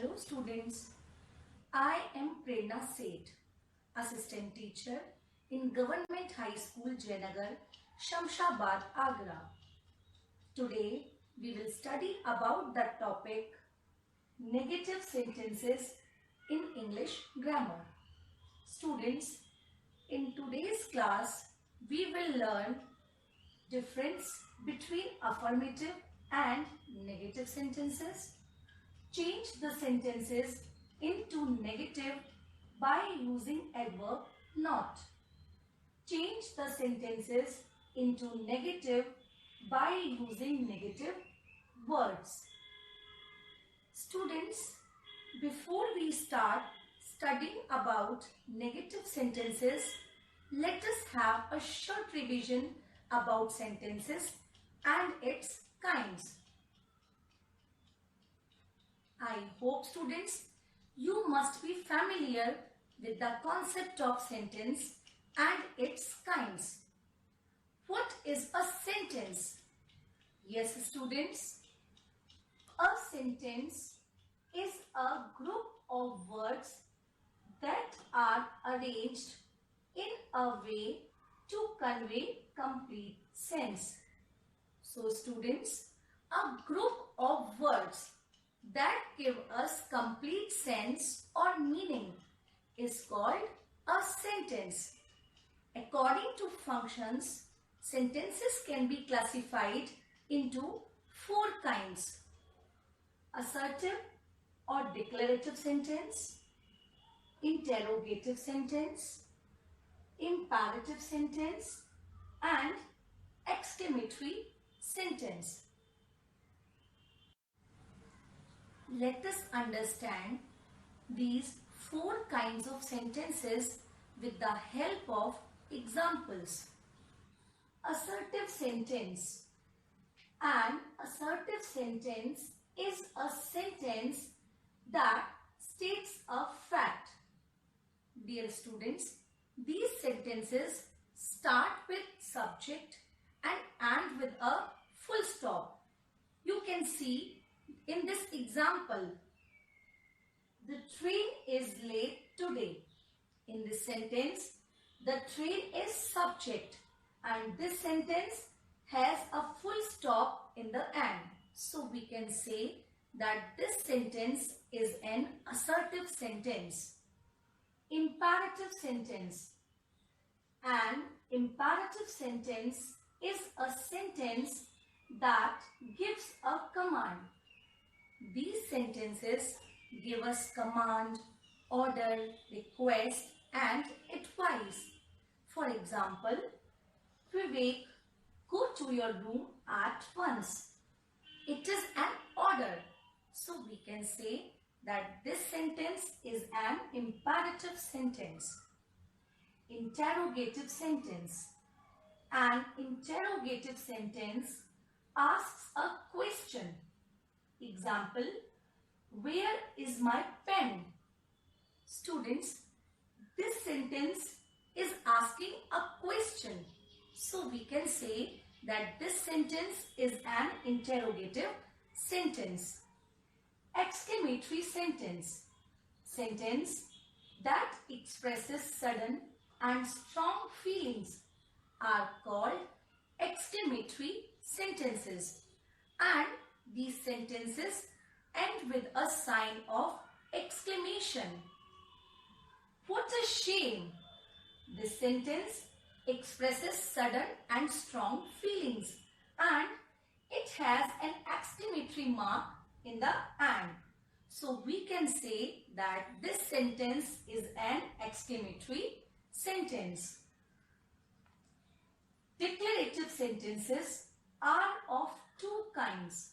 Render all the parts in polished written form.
Hello students, I am Prerna Seth, Assistant Teacher in Government High School Jainagar, Shamshabad, Agra. Today we will study about the topic negative sentences in English grammar. Students, in today's class we will learn difference between affirmative and negative sentences. Change the sentences into negative by using adverb not. Change the sentences into negative by using negative words. Students, before we start studying about negative sentences, let us have a short revision about sentences and its kinds. I hope students, you must be familiar with the concept of sentence and its kinds. What is a sentence? Yes, students, a sentence is a group of words that are arranged in a way to convey complete sense. So students, a group of words that give us complete sense or meaning is called a sentence. According to functions, sentences can be classified into four kinds: assertive or declarative sentence, interrogative sentence, imperative sentence, and exclamatory sentence. Let us understand these four kinds of sentences with the help of examples. Assertive sentence. An assertive sentence is a sentence that states a fact. Dear students, these sentences start with subject and end with a full stop. You can see in this example, the train is late today. In this sentence, the train is subject and this sentence has a full stop in the end. So we can say that this sentence is an assertive sentence. Imperative sentence. An imperative sentence is a sentence that gives a command. These sentences give us command, order, request and advice. For example, Vivek, go to your room at once. It is an order. So we can say that this sentence is an imperative sentence. Interrogative sentence. An interrogative sentence asks a question. Example, where is my pen? Students, this sentence is asking a question. So we can say that this sentence is an interrogative sentence. Exclamatory sentence. Sentence that expresses sudden and strong feelings are called exclamatory sentences. And these sentences end with a sign of exclamation. What a shame! This sentence expresses sudden and strong feelings and it has an exclamatory mark in the end. So we can say that this sentence is an exclamatory sentence. Declarative sentences are of two kinds: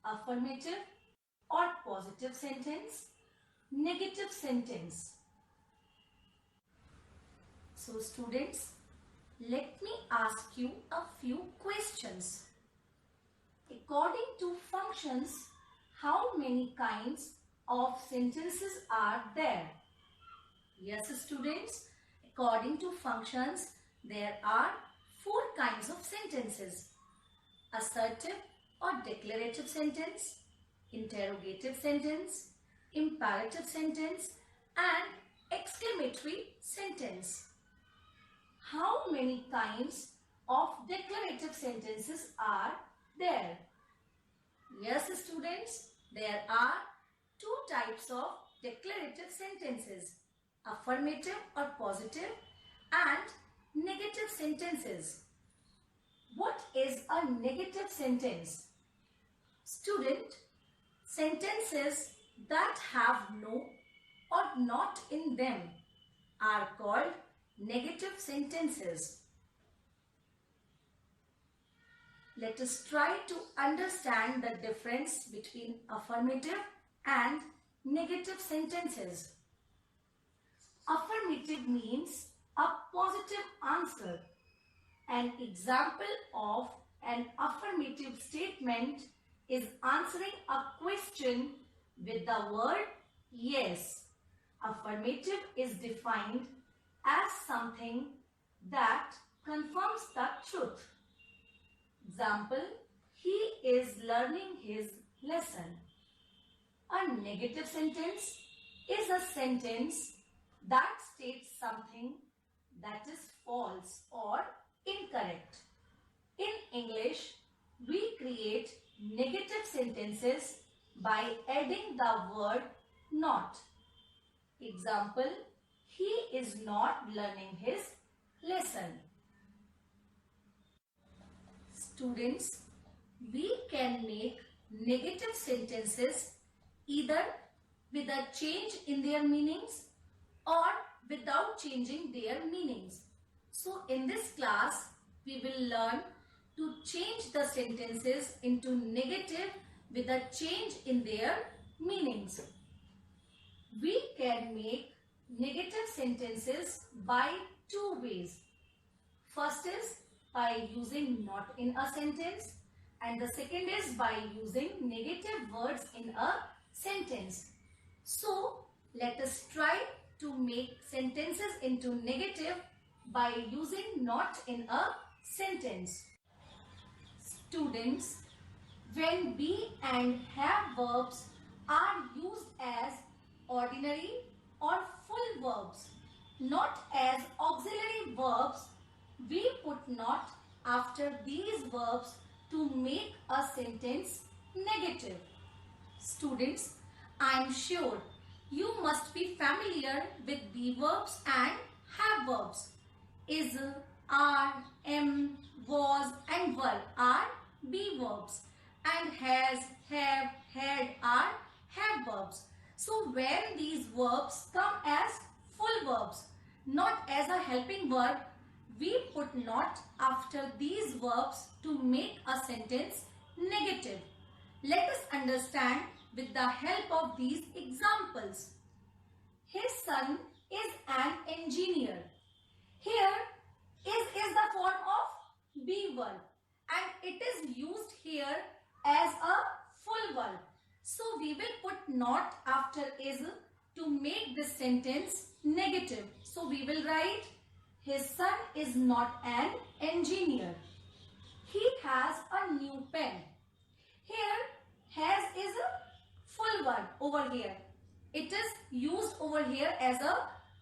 affirmative or positive sentence, negative sentence. So students, let me ask you a few questions. According to functions, how many kinds of sentences are there? Yes students, according to functions, there are four kinds of sentences: assertive or declarative sentence, interrogative sentence, imperative sentence and exclamatory sentence. How many kinds of declarative sentences are there? Yes, students, there are two types of declarative sentences, affirmative or positive and negative sentences. What is a negative sentence? Student, sentences that have no or not in them are called negative sentences. Let us try to understand the difference between affirmative and negative sentences. Affirmative means a positive answer. An example of an affirmative statement is answering a question with the word yes. Affirmative is defined as something that confirms the truth. Example, he is learning his lesson. A negative sentence is a sentence that states something that is false or incorrect. In English, we create negative sentences by adding the word not. Example, he is not learning his lesson. Students, we can make negative sentences either with a change in their meanings or without changing their meanings. So in this class, we will learn to change the sentences into negative with a change in their meanings. We can make negative sentences by two ways. First is by using not in a sentence and the second is by using negative words in a sentence. So let us try to make sentences into negative by using not in a sentence. Students, when be and have verbs are used as ordinary or full verbs, not as auxiliary verbs, we put not after these verbs to make a sentence negative. Students, I am sure you must be familiar with be verbs and have verbs. Is, are, am, was and were are be verbs and has, have, had are have verbs. So when these verbs come as full verbs, not as a helping verb, we put not after these verbs to make a sentence negative. Let us understand with the help of these examples. His son is an engineer. Here, is the form of be verb and it is used here as a full verb. So we will put not after is to make this sentence negative. So we will write, his son is not an engineer. He has a new pen. Here, has is a full verb over here. It is used over here as a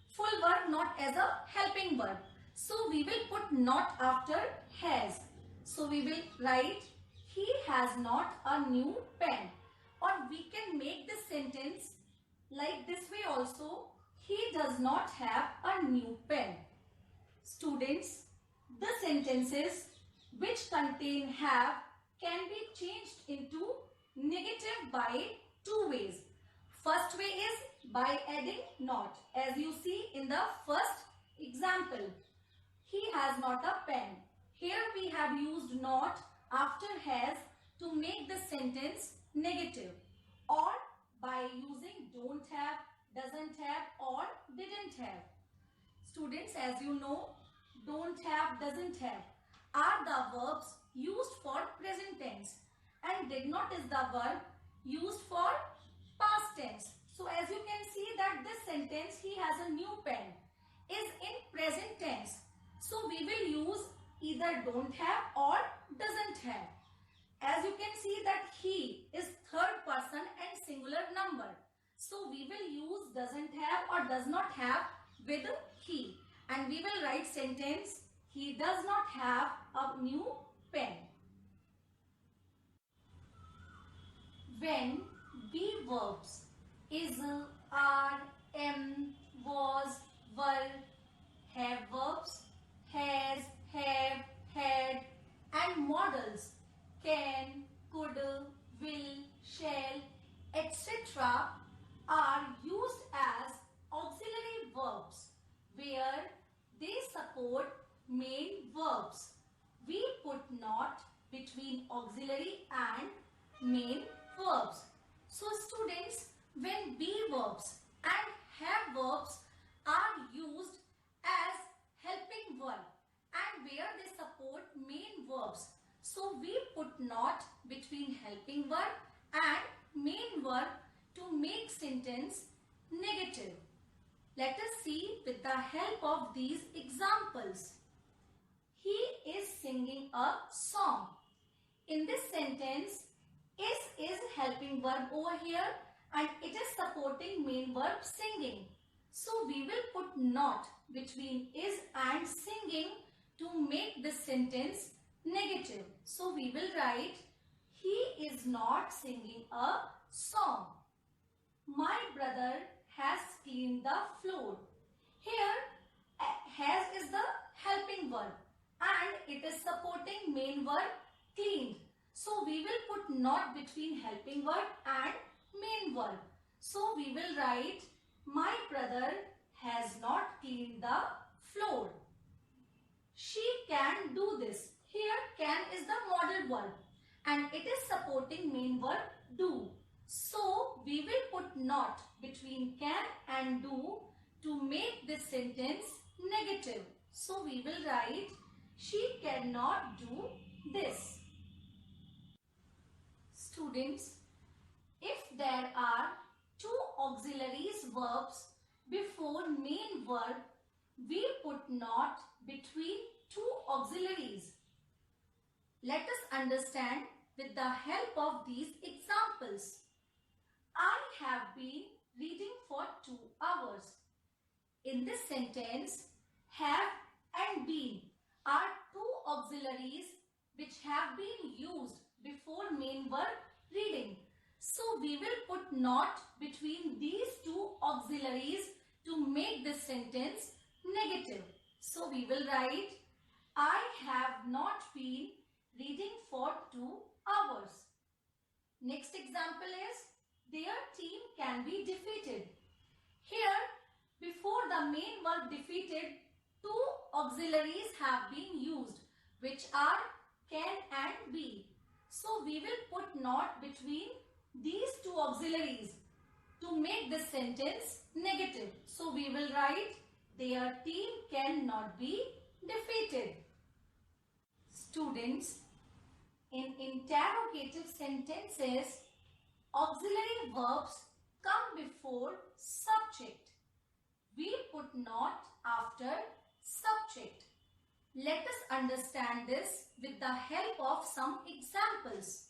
full verb, not as a helping verb. So we will put not after has. So we will write, he has not a new pen. Or we can make this sentence like this way also, he does not have a new pen. Students, the sentences which contain have can be changed into negative by two ways. First way is by adding not, as you see in the first example. He has not a pen. Here we have used not after has to make the sentence negative, or by using don't have, doesn't have or didn't have. Students, as you know, don't have, doesn't have are the verbs used for present tense and did not is the verb used for past tense. So as you can see that this sentence, he has a new pen, is in present tense. So we will use either don't have or doesn't have. As you can see that he is third person and singular number. So we will use doesn't have or does not have with he. And we will write sentence, he does not have a new pen. When be verbs is, are, am, was, were, have verbs, has, have, had, and modals can, could, will, shall, etc. are used as auxiliary verbs where they support main verbs. We put not between auxiliary and main verbs. So students, when be verbs and have verbs are used as helping verb and where they support main verbs, so we put not between helping verb and main verb to make sentence negative. Let us see with the help of these examples. He is singing a song. In this sentence, is helping verb over here and it is supporting main verb singing. So we will put not between is and singing to make this sentence negative. So we will write, he is not singing a song. My brother has cleaned the floor. Here, has is the helping verb and it is supporting main verb cleaned. So we will put not between helping verb and main verb. So we will write, my brother has not cleaned the floor. She can do this. Here can is the modal verb and it is supporting main verb do. So we will put not between can and do to make this sentence negative. So we will write, she cannot do this. Students, if there are two auxiliaries verbs before main verb, we put not between two auxiliaries. Let us understand with the help of these examples. I have been reading for 2 hours. In this sentence, have and been are two auxiliaries which have been used before main verb reading. So we will put not between these two auxiliaries to make this sentence negative. So we will write, I have not been reading for 2 hours. Next example is, their team can be defeated. Here, before the main verb defeated, two auxiliaries have been used, which are can and be. So we will put not between these two auxiliaries to make this sentence negative. So we will write, their team cannot be defeated. Students, in interrogative sentences, auxiliary verbs come before subject. We put not after subject. Let us understand this with the help of some examples.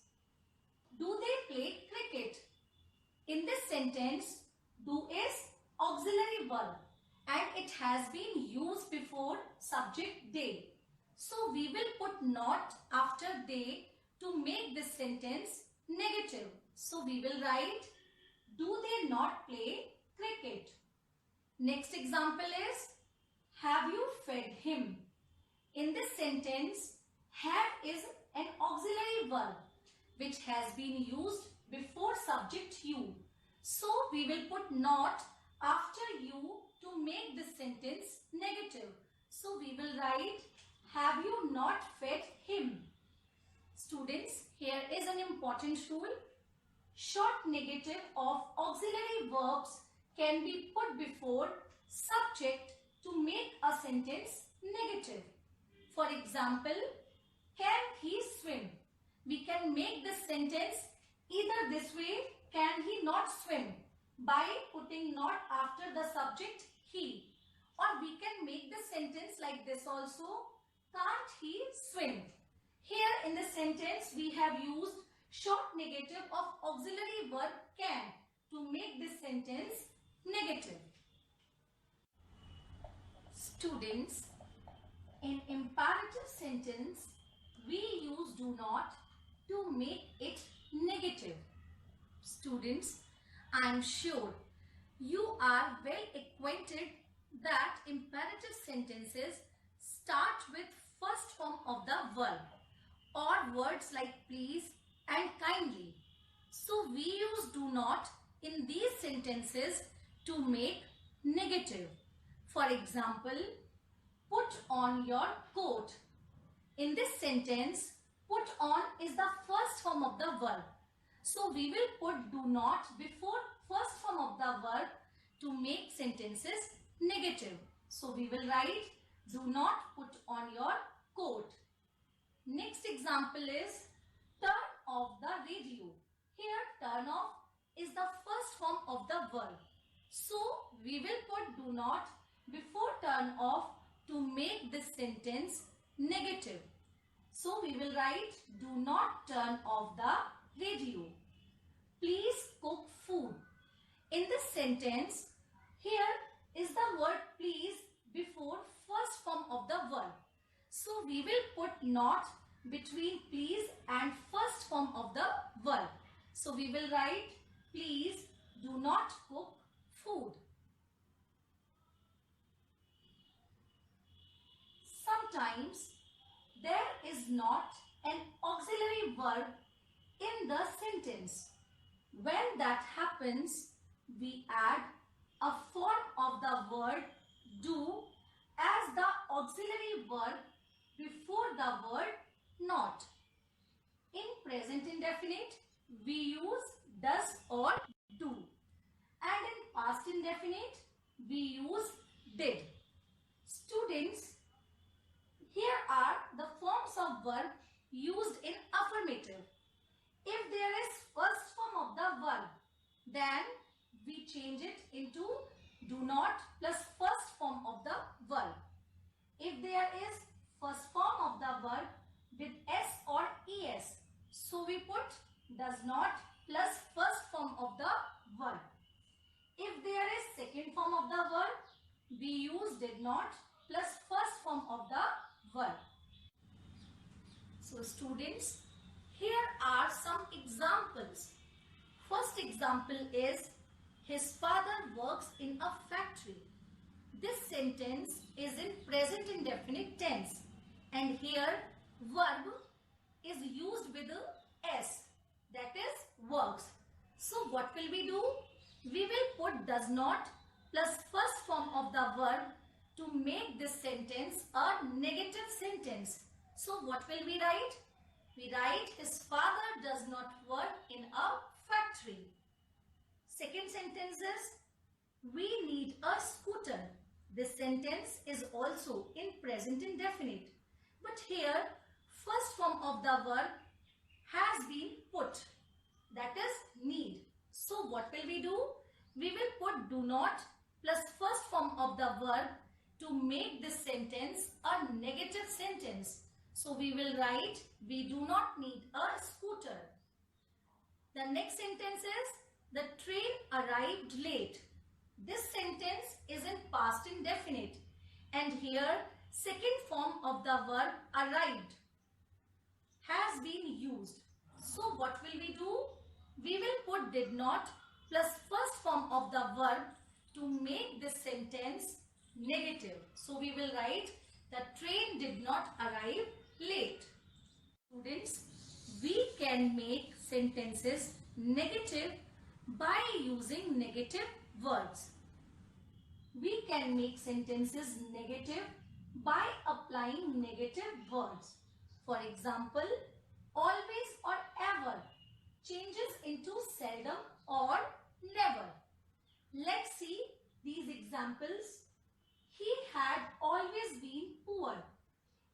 Do they play cricket? In this sentence, do is auxiliary verb and it has been used before subject they. So we will put not after they to make this sentence negative. So we will write, do they not play cricket? Next example is, have you fed him? In this sentence, have is an auxiliary verb which has been used before subject you. So we will put not after you to make this sentence negative. So we will write, have you not fed him? Students, here is an important rule. Short negative of auxiliary verbs can be put before subject to make a sentence negative. For example, can he swim? We can make this sentence either this way, can he not swim, by putting not after the subject he. Or we can make the sentence like this also, can't he swim? Here in this sentence we have used short negative of auxiliary verb can to make this sentence negative. Students, in imperative sentence, we use do not to make it negative. Students, I am sure you are well acquainted that imperative sentences start with first form of the verb or words like please and kindly. So we use do not in these sentences to make negative. For example, put on your coat. In this sentence, put on is the first form of the verb. So we will put do not before first form of the verb to make sentences negative. So we will write do not put on your coat. Next example is turn off the radio. Here turn off is the first form of the verb. So we will put do not before turn off to make this sentence negative. So we will write do not turn off the radio. Please cook food. In this sentence, here is the word please before first form of the verb. So we will put not between please and first form of the verb. So we will write please do not cook food. Sometimes there is not an auxiliary verb in the sentence. When that happens, we add a form of the word do as the auxiliary verb before the word not. In present indefinite, we use does or do. And in past indefinite, we use did. Students, here are the forms of verb used in affirmative. If there is first form of the verb, then we change it into do not plus first form of the verb. If there is first form of the verb with s or es, so we put does not plus first form of the verb. If there is second form of the verb, we use did not plus first form of the verb. So students, here are some examples. First example is his father works in a factory. This sentence is in present indefinite tense and here verb is used with a s, that is works. So what will we do? We will put does not plus first form of the verb to make this sentence a negative sentence. So what will we write? We write his father does not work in a factory. Second sentence is we need a scooter. This sentence is also in present indefinite. But here first form of the verb has been put, that is need. So what will we do? We will put do not plus first form of the verb to make this sentence a negative sentence. So we will write we do not need a scooter. The next sentence is the train arrived late. This sentence is in past indefinite and here second form of the verb arrived has been used. So what will we do? We will put did not plus first form of the verb to make this sentence negative. So we will write the train did not arrive late. Students, we can make sentences negative by using negative words. We can make sentences negative by applying negative words. For example, always or ever changes into seldom or never. Let's see these examples. He had always been poor.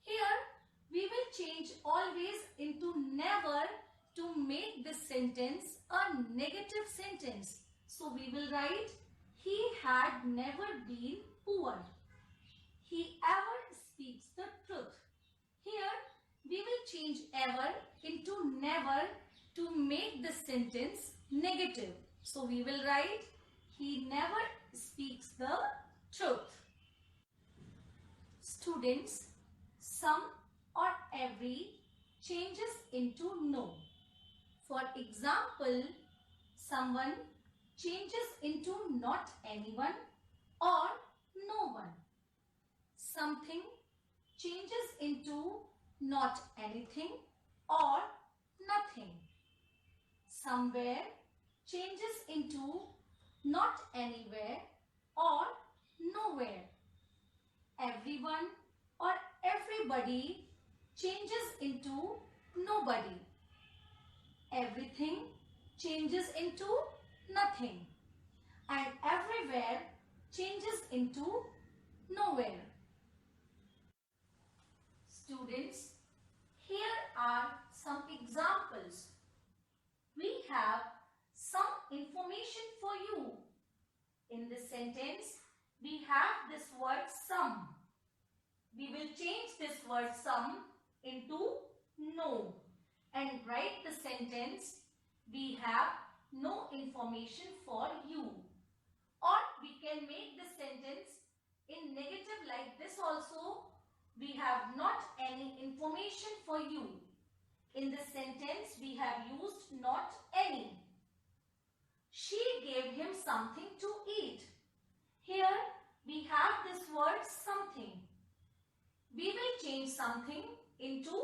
Here we will change always into never to make this sentence a negative sentence. So we will write he had never been poor. He ever speaks the truth. Here we will change ever into never to make this sentence negative. So we will write, he never speaks the truth. Students, some or every changes into no. For example, someone changes into not anyone or no one. Something changes into not anything or nothing. Somewhere changes into not anywhere or nowhere. Everyone or everybody changes into nobody. Everything changes into nothing. And everywhere changes into nowhere. Students, here are some examples. We have some information for you. In this sentence, we have this word some. We will change this word some into no and write the sentence, we have no information for you. Or we can make the sentence in negative like this also, we have not any information for you. In this sentence, we have used not any. She gave him something to eat. Here we have this word something. We will change something into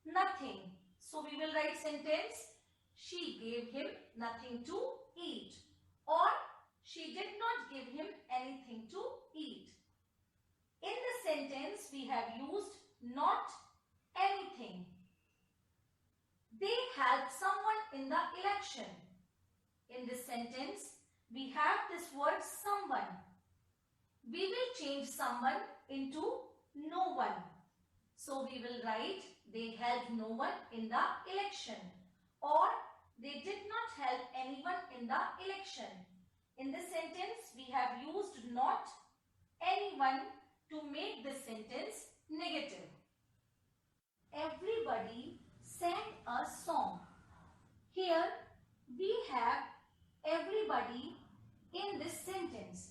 nothing. So we will write sentence, she gave him nothing to eat. Or she did not give him anything to eat. In the sentence, we have used not anything. They helped someone in the election. In this sentence, we have this word someone. We will change someone into no one. So we will write, they helped no one in the election. Or they did not help anyone in the election. In this sentence, we have used not anyone to make this sentence negative. Everybody sang a song. Here we have everybody in this sentence.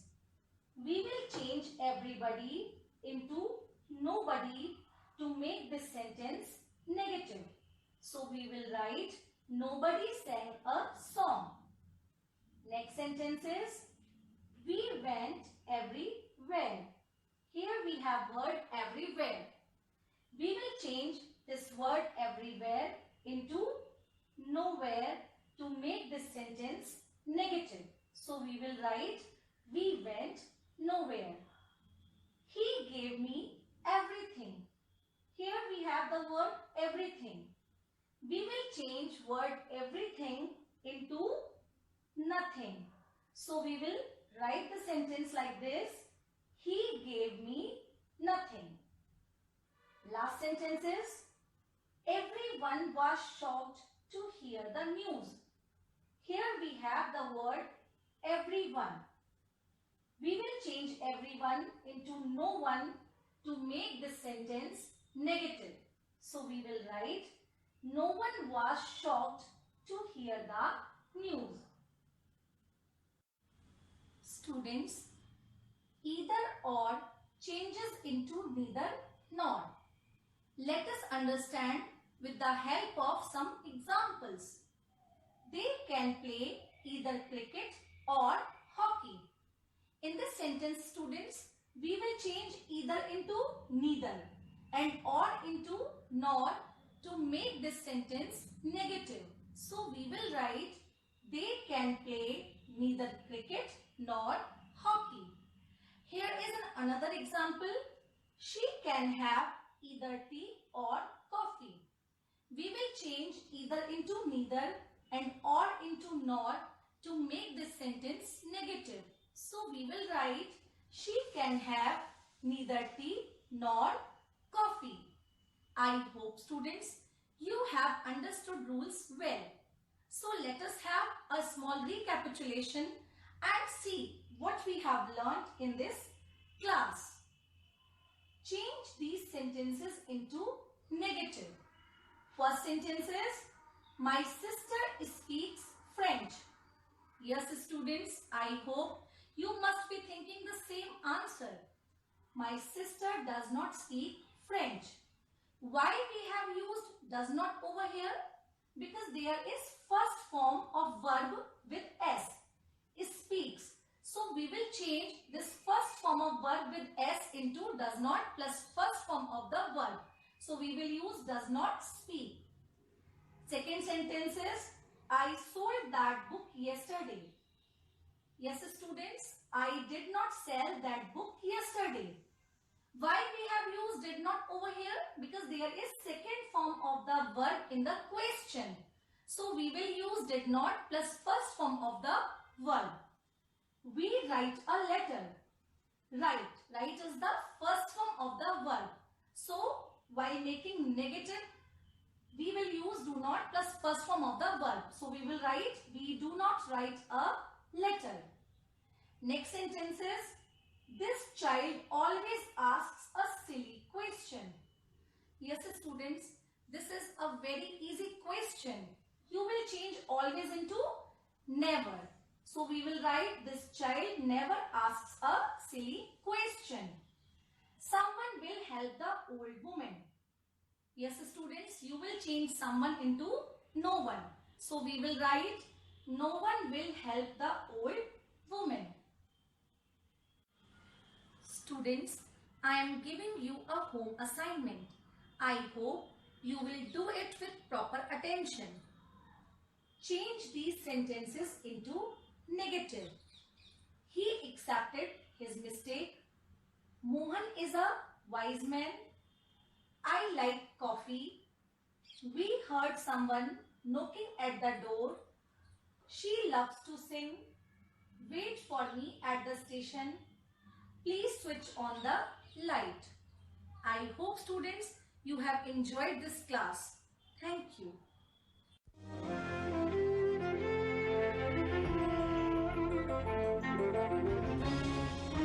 We will change everybody into nobody to make this sentence negative. So we will write, nobody sang a song. Next sentence is, we went everywhere. Here we have word everywhere. We will change this word everywhere into nowhere to make this sentence negative. So we will write, we went nowhere. He gave me everything. Here we have the word everything. We will change word everything into nothing. So we will write the sentence like this, he gave me nothing. Last sentence is, everyone was shocked to hear the news. Here we have the word everyone. We will change everyone into no one to make this sentence negative. So we will write, no one was shocked to hear the news. Students, either or changes into neither nor. Let us understand with the help of some examples. They can play either cricket or hockey. In this sentence, students, we will change either into neither and or into nor to make this sentence negative. So we will write, they can play neither cricket nor hockey. Here is another example. She can have either tea or coffee. We will change either into neither and or into nor to make this sentence negative. So we will write, she can have neither tea nor coffee. I hope students, you have understood rules well. So let us have a small recapitulation and see what we have learnt in this class. Change these sentences into negative. First sentence is, my sister speaks French. Yes, students, I hope you must be thinking the same answer. My sister does not speak French. Why we have used does not over here? Because there is first form of verb with S. It speaks. So we will change this first form of verb with S into does not plus first form of the verb. So we will use does not speak. Second sentence is I sold that book yesterday. Yes, students, I did not sell that book yesterday. Why we have used did not over here? Because there is second form of the verb in the question. So we will use did not plus first form of the verb. We write a letter. Write is the first form of the verb. So while making negative, we will use do not plus first form of the verb. So we will write, we do not write a letter. Next sentence is, this child always asks a silly question. Yes, students, this is a very easy question. You will change always into never. So we will write, this child never asks a silly question. Someone will help the old woman. Yes, students, you will change someone into no one. So we will write, no one will help the old woman. Students, I am giving you a home assignment. I hope you will do it with proper attention. Change these sentences into negative. He accepted his mistake. Mohan is a wise man. I like coffee. We heard someone knocking at the door. She loves to sing. Wait for me at the station. Please switch on the light. I hope students you have enjoyed this class. Thank you.